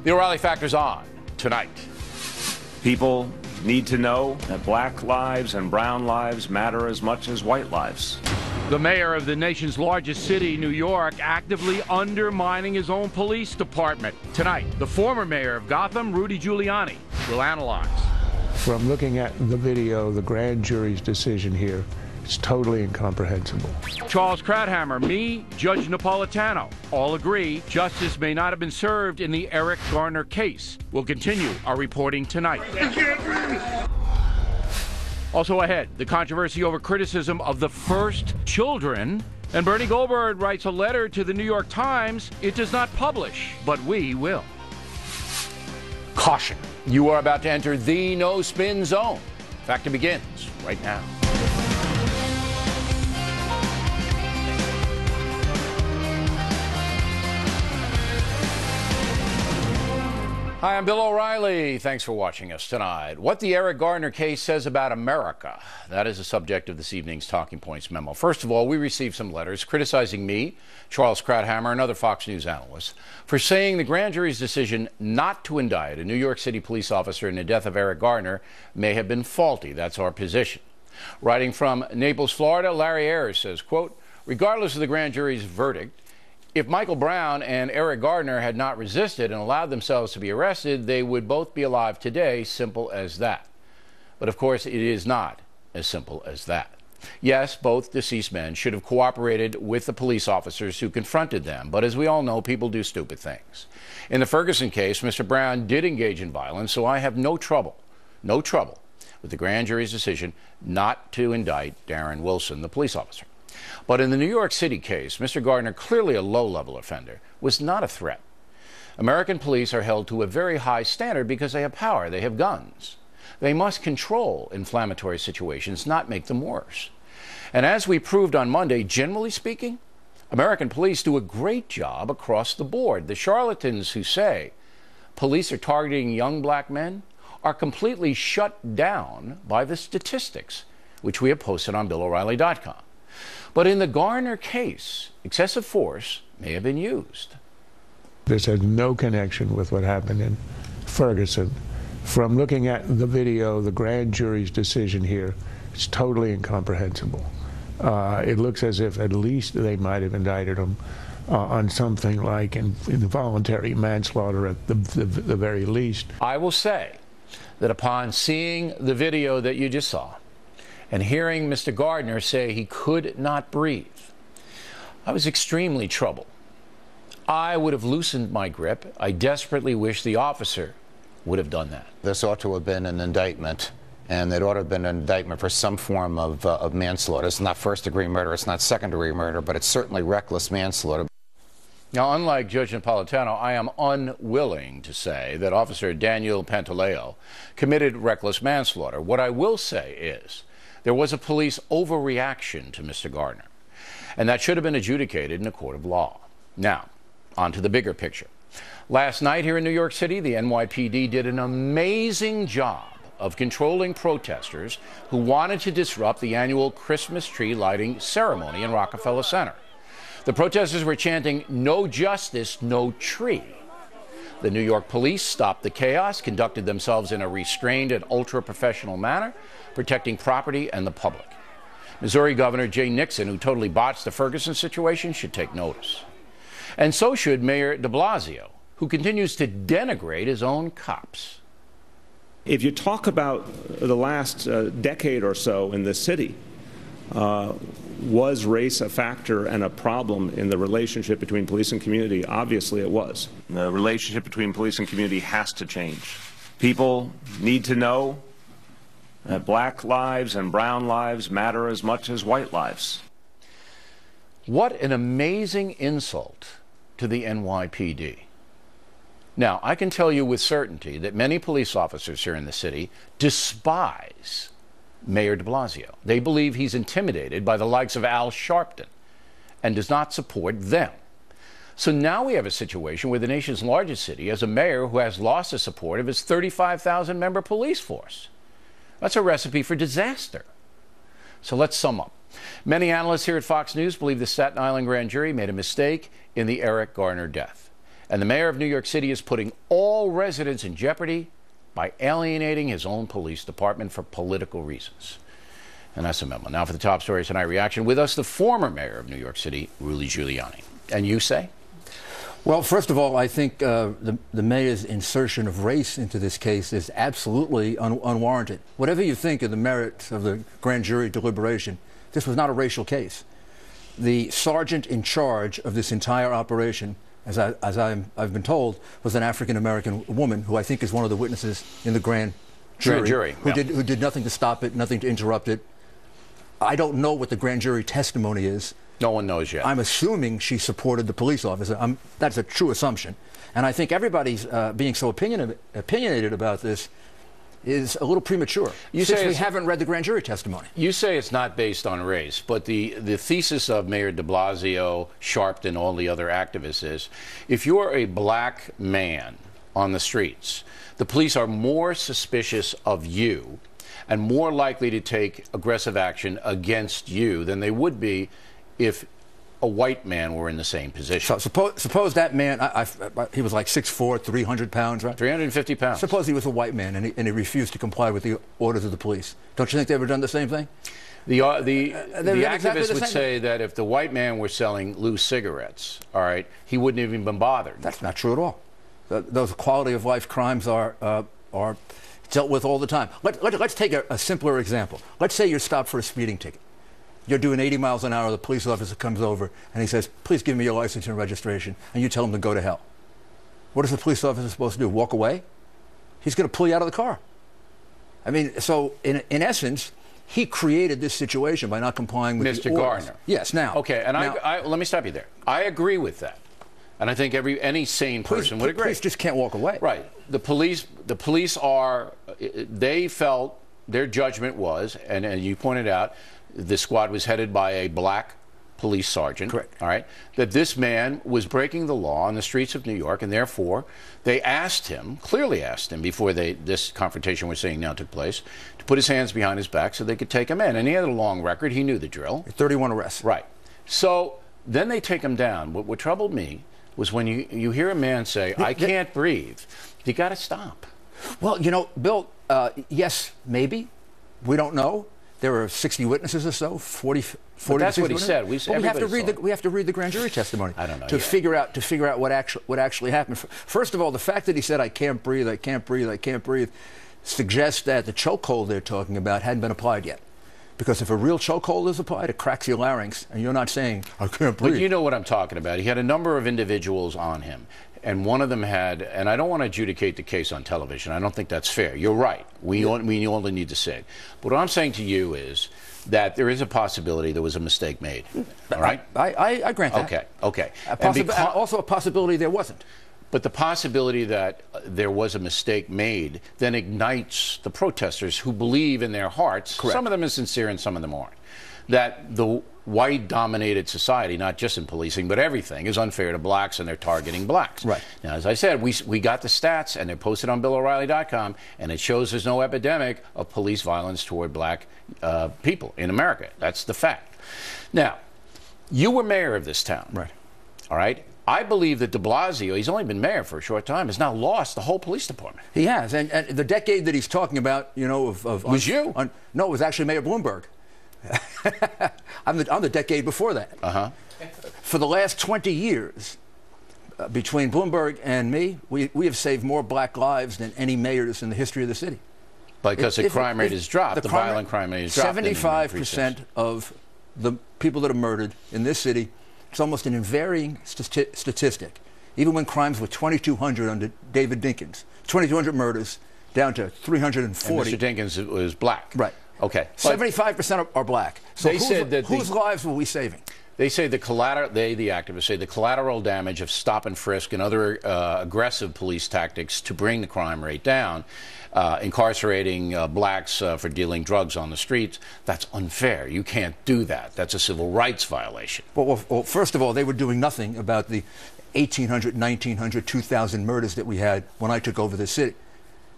The O'Reilly Factor's on tonight. People need to know that black lives and brown lives matter as much as white lives. The mayor of the nation's largest city, New York, actively undermining his own police department. Tonight, the former mayor of Gotham, Rudy Giuliani, will analyze. From looking at the video, the grand jury's decision here is totally incomprehensible. Charles Krauthammer, me, Judge Napolitano, all agree justice may not have been served in the Eric Garner case. We'll continue our reporting tonight. Also ahead, the controversy over criticism of the first children. And Bernie Goldberg writes a letter to the New York Times it does not publish, but we will. Caution, you are about to enter the no-spin zone. Factor begins right now. Hi, I'm Bill O'Reilly. Thanks for watching us tonight. What the Eric Garner case says about America, that is the subject of this evening's Talking Points memo. First of all, we received some letters criticizing me, Charles Krauthammer, and other Fox News analysts for saying the grand jury's decision not to indict a New York City police officer in the death of Eric Garner may have been faulty. That's our position. Writing from Naples, Florida, Larry Ayers says, quote, regardless of the grand jury's verdict, if Michael Brown and Eric Garner had not resisted and allowed themselves to be arrested, they would both be alive today, simple as that. But of course, it is not as simple as that. Yes, both deceased men should have cooperated with the police officers who confronted them, but as we all know, people do stupid things. In the Ferguson case, Mr. Brown did engage in violence, so I have no trouble with the grand jury's decision not to indict Darren Wilson, the police officer. But in the New York City case, Mr. Garner, clearly a low-level offender, was not a threat. American police are held to a very high standard because they have power, they have guns. They must control inflammatory situations, not make them worse. And as we proved on Monday, generally speaking, American police do a great job across the board. The charlatans who say police are targeting young black men are completely shut down by the statistics, which we have posted on BillO'Reilly.com. But in the Garner case, excessive force may have been used. This has no connection with what happened in Ferguson. From looking at the video, the grand jury's decision here is totally incomprehensible. It looks as if at least they might have indicted him on something like involuntary manslaughter at the very least. I will say that upon seeing the video that you just saw, and hearing Mr. Garner say he could not breathe, I was extremely troubled. I would have loosened my grip. I desperately wish the officer would have done that. This ought to have been an indictment, and it ought to have been an indictment for some form of manslaughter. It's not first-degree murder, it's not second-degree murder, but it's certainly reckless manslaughter. Now, unlike Judge Napolitano, I am unwilling to say that Officer Daniel Pantaleo committed reckless manslaughter. What I will say is there was a police overreaction to Mr. Garner, and that should have been adjudicated in a court of law. Now, on to the bigger picture. Last night here in New York City, the NYPD did an amazing job of controlling protesters who wanted to disrupt the annual Christmas tree lighting ceremony in Rockefeller Center. The protesters were chanting, "No justice, no tree." The New York police stopped the chaos, conducted themselves in a restrained and ultra-professional manner, protecting property and the public. Missouri Governor Jay Nixon, who totally botched the Ferguson situation, should take notice. And so should Mayor de Blasio, who continues to denigrate his own cops. If you talk about the last decade or so in this city, was race a factor and a problem in the relationship between police and community? Obviously it was. The relationship between police and community has to change. People need to know that black lives and brown lives matter as much as white lives. What an amazing insult to the NYPD. Now, I can tell you with certainty that many police officers here in the city despise Mayor de Blasio. They believe he's intimidated by the likes of Al Sharpton and does not support them. So now we have a situation where the nation's largest city has a mayor who has lost the support of his 35,000-member police force. That's a recipe for disaster. So let's sum up. Many analysts here at Fox News believe the Staten Island grand jury made a mistake in the Eric Garner death. And the mayor of New York City is putting all residents in jeopardy by alienating his own police department for political reasons. And that's a memo. Now for the top story tonight, reaction. With us, the former mayor of New York City, Rudy Giuliani. And you say? Well, first of all, I think the mayor's insertion of race into this case is absolutely unwarranted. Whatever you think of the merits of the grand jury deliberation, this was not a racial case. The sergeant in charge of this entire operation, as I've been told, was an African-American woman who I think is one of the witnesses in the grand jury who did nothing to stop it, nothing to interrupt it. I don't know what the grand jury testimony is. No one knows yet. I'm assuming she supported the police officer. That's a true assumption. And I think everybody's being so opinionated about this is a little premature. Since we haven't read the grand jury testimony. You say it's not based on race, but the thesis of Mayor de Blasio, Sharpton, all the other activists is, if you're a black man on the streets, the police are more suspicious of you and more likely to take aggressive action against you than they would be if a white man were in the same position. So suppose that man, he was like 6'4", 300 pounds, right? 350 pounds. Suppose he was a white man and he refused to comply with the orders of the police. Don't you think they would have done the same thing? The activists would say that if the white man were selling loose cigarettes, all right, he wouldn't have even been bothered. That's not true at all. Those quality of life crimes are dealt with all the time. Let's take a simpler example. Let's say you're stopped for a speeding ticket. You're doing 80 miles an hour, the police officer comes over and he says, please give me your license and registration, and you tell him to go to hell. What is the police officer supposed to do, walk away? He's going to pull you out of the car. I mean, so in essence, he created this situation by not complying with the orders. Mr. Garner. Yes, now. Okay, and now, let me stop you there. I agree with that. And I think any sane person would agree. Police just can't walk away. Right. The police they felt their judgment was, and you pointed out, the squad was headed by a black police sergeant. Correct. All right. That this man was breaking the law on the streets of New York, and therefore they clearly asked him before this confrontation we're seeing now took place, to put his hands behind his back so they could take him in. And he had a long record. He knew the drill. 31 arrests. Right. So then they take him down. What troubled me was when you hear a man say, I can't breathe. You got to stop. Well, you know, Bill, yes, maybe. We don't know. There were 60 witnesses or so, 40 but that's what he said. We have to read the grand jury testimony. I don't know. To figure out what actually happened. First of all, the fact that he said, I can't breathe, I can't breathe, I can't breathe, suggests that the chokehold they're talking about hadn't been applied yet. Because if a real chokehold is applied, it cracks your larynx, and you're not saying, I can't breathe. But you know what I'm talking about. He had a number of individuals on him, and one of them had, and I don't want to adjudicate the case on television. I don't think that's fair. You're right. We only need to say it. But what I'm saying to you is that there is a possibility there was a mistake made. All right? I grant that. Okay. Also a possibility there wasn't. But the possibility that there was a mistake made then ignites the protesters who believe in their hearts, Correct. Some of them are sincere and some of them aren't, that the white-dominated society, not just in policing, but everything, is unfair to blacks, and they're targeting blacks. Right. Now, as I said, we got the stats, and they're posted on BillO'Reilly.com, and it shows there's no epidemic of police violence toward black people in America. That's the fact. Now, you were mayor of this town. Right. All right? I believe that de Blasio, he's only been mayor for a short time, has now lost the whole police department. He has. And the decade that he's talking about, you know, was you? No, it was actually Mayor Bloomberg. I'm the decade before that. Uh-huh. For the last 20 years, between Bloomberg and me, we have saved more black lives than any mayors in the history of the city. Because the crime rate has dropped, the violent crime rate has dropped. 75% of the people that are murdered in this city, it's almost an unvarying statistic. Even when crimes were 2,200 under David Dinkins, 2,200 murders down to 340. And Mr. Dinkins was black. Right. Okay. 75% are black. So whose lives were we saving? They say the activists say the collateral damage of stop and frisk and other aggressive police tactics to bring the crime rate down, incarcerating blacks for dealing drugs on the streets, that's unfair. You can't do that. That's a civil rights violation. Well, first of all, they were doing nothing about the 1,800, 1,900, 2,000 murders that we had when I took over the city.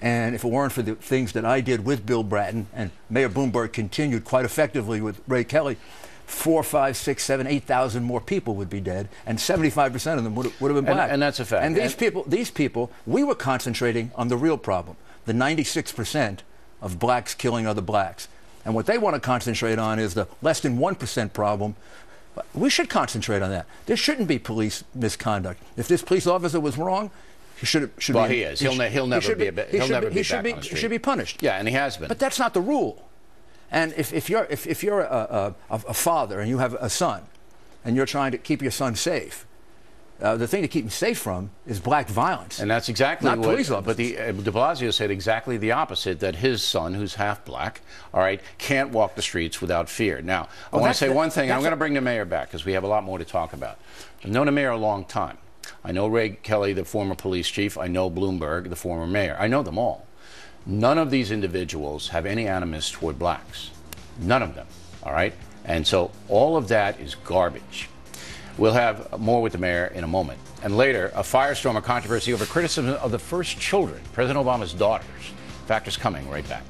And if it weren't for the things that I did with Bill Bratton, and Mayor Bloomberg continued quite effectively with Ray Kelly, 4, 5, 6, 7, 8,000 more people would be dead, and 75% of them would have been black. And that's a fact. And these people, we were concentrating on the real problem, the 96% of blacks killing other blacks. And what they want to concentrate on is the less than 1% problem. We should concentrate on that. There shouldn't be police misconduct. If this police officer was wrong, he should well, be. He is. He'll never be back on the street. He should be punished. Yeah, and he has been. But that's not the rule. And if you're a father and you have a son, and you're trying to keep your son safe, the thing to keep him safe from is black violence. And that's exactly not what police officers. But de Blasio said exactly the opposite, that his son, who's half black, all right, can't walk the streets without fear. Now, I want to say one thing. I'm going to bring the mayor back because we have a lot more to talk about. I've known the mayor a long time. I know Ray Kelly, the former police chief. I know Bloomberg, the former mayor. I know them all. None of these individuals have any animus toward blacks. None of them, all right? And so all of that is garbage. We'll have more with the mayor in a moment. And later, a firestorm of controversy over criticism of the first children, President Obama's daughters. Factors coming right back.